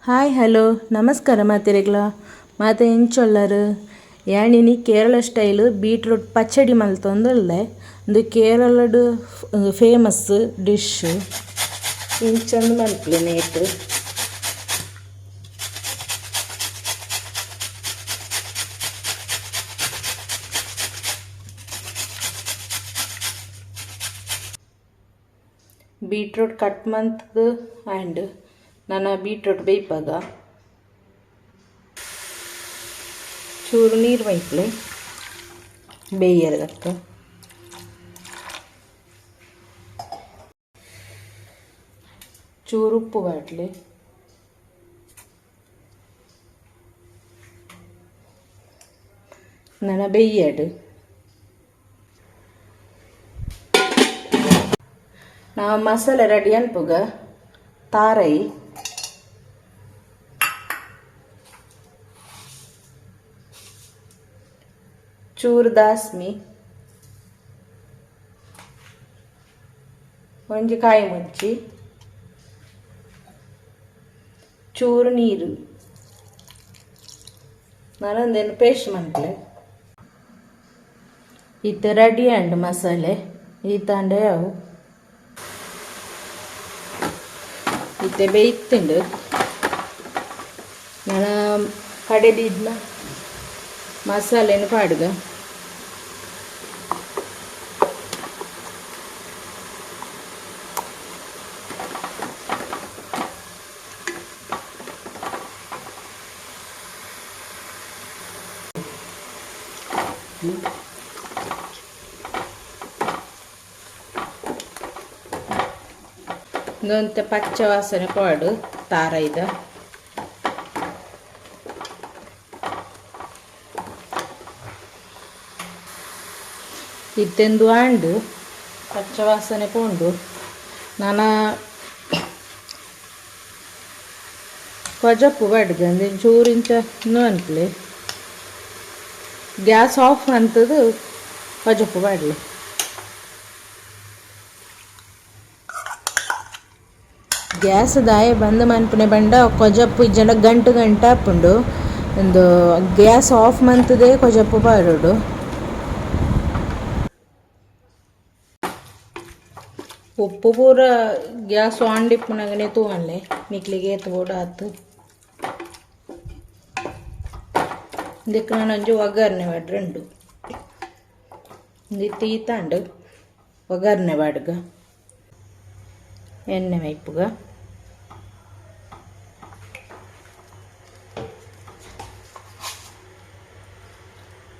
Hi hello ನಮಸ್ಕಾರ ಮಾತೆರೆಗ್ಲ ಮಾತೆ ಎಂಚೊಲ್ಲರು ಯಾಣಿನಿ ಕೇರಳ ಸ್ಟೈಲ್ ಬೀಟ್ರೂಟ್ ಪಚ್ಚಡಿ ಮಲ್ತೊಂದುಲ್ಲೆ ಒಂದು ಕೇರಳಡ್ ಫೇಮಸ್ ಡಿಶ್ ಇಂಚಂದು ಮಲ್ಪಲೆ ನೇಟ್ ಬೀಟ್ರೂಟ್ ಕಟ್ ಮಂತ್ ಆ್ಯಂಡ್ ನಾನು ಬೀಟ್ರೂಟ್ ಬೇಯ್ಪಾಗ ಚೂರು ನೀರು ಮೈಪ್ಲೆ ಬೇಯ್ಯರದಕ್ಕ ಚೂರು ಉಪ್ಪು ಬಾಟ್ಲೆ ನಾನು ಬೇಯ್ಯಡು ನಾವು ಮಸಾಲೆ ರೆಡಿ ಅನ್ಪುಗ ತಾರೈ ಚೂರು ದಾಸ್ಮಿ ಒಂಜಿ ಕಾಯಿ ಮುಂಚಿ ಚೂರು ನೀರು ನಾನೊಂದೇನು ಪೇಸ್ಟ್ ಮನ್ಪಲೆ ಇತ್ತೆ ರೆಡಿ ಅಂಡ್ ಮಸಾಲೆ ಈ ತಾಂಡೆ ಅವು ಇತ್ತೆ ಬೇಯ್ತಿಂಡು ನಾನು ಕಡೆದಿದ್ನ ಮಸಾಲೆನ ಪಾಡ್ಗ ಇದೊಂದು ಪಚ್ಚ ವಾಸನೆ ಪಾಡು ತಾರ ಇದ ಇತ್ತೆಂದು ಆಂಡು ಪಚ್ಚ ವಾಸನೆ ಪೋಂಡು ನಾನು ಕೊಜಪ್ಪು ಬಡ್ಗೆ ಅಂದ್ರೆ ಚೂರಿಂಚ ಅನ್ಪಲೆ ಗ್ಯಾಸ್ ಆಫ್ ಅಂತದು ಕೊಜಪ್ಪು ಬಾಡ್ಲಿ ಗ್ಯಾಸ್ ದಾಯ ಬಂದು ಮನ್ಪುನೆ ಬಂಡ ಕೊಜಪ್ಪು ಇಜ್ಜಂಡ ಗಂಟು ಹಾಪುಂಡು ಒಂದು ಗ್ಯಾಸ್ ಆಫ್ ಮಂತದೇ ಕೊಜಪ್ಪು ಬಾಡೋಡು ಉಪ್ಪು ಪೂರ ಗ್ಯಾಸ್ ಆನ್ ಡಿಪ್ಪುನಗನೆ ತೂವನ್ಲೆ ನಿಕ್ಲಿಗೆ ಎತ್ಬೋಡು ಆತು ಇದಕ್ಕೆ ನಾನು ಒಂಜಿ ಒಗ್ಗರಣೆ ಬಾಡ್ರಂಡು ಇತ್ತು ಈತಾಂಡು ಒಗ್ಗರಣೆ ಬಾಡ್ಗ ಎಣ್ಣೆ ಮೈಪುಗ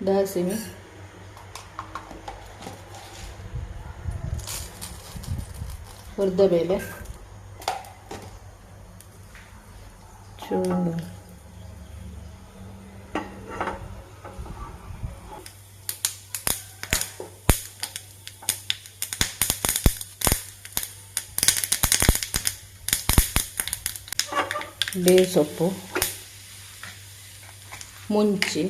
ದಾಸಿಮಿ ಹುರಿದಬೇಳೆ ಚೂರು ಬೇವು ಸೊಪ್ಪು ಮುಂಚಿ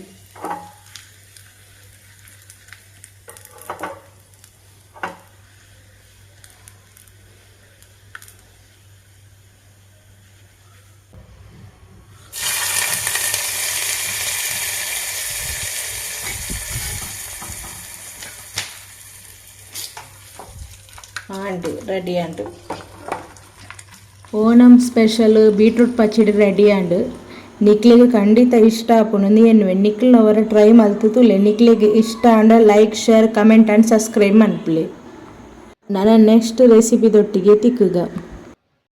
ಆಂಡು ರೆಡಿ ಆಂಡು Onam special beetroot pachadi ready and ನಿಕ್ಲಿಗೆ ಖಂಡಿತ ಇಷ್ಟ ಆಪುಂಡು ನೀನು ನಿಕ್ಲಿನವರ ಟ್ರೈ ಮಲ್ತುಲೆ ನಿಕ್ಲಿಗೆ ಇಷ್ಟ ಆಂಡ like share comment and subscribe ಮನ್ಪುಲೆ ನನ್ನ ನೆಕ್ಸ್ಟ್ ರೆಸಿಪಿ ದೊಟ್ಟಿಗೆ ತಿಕ್ಕುಗ.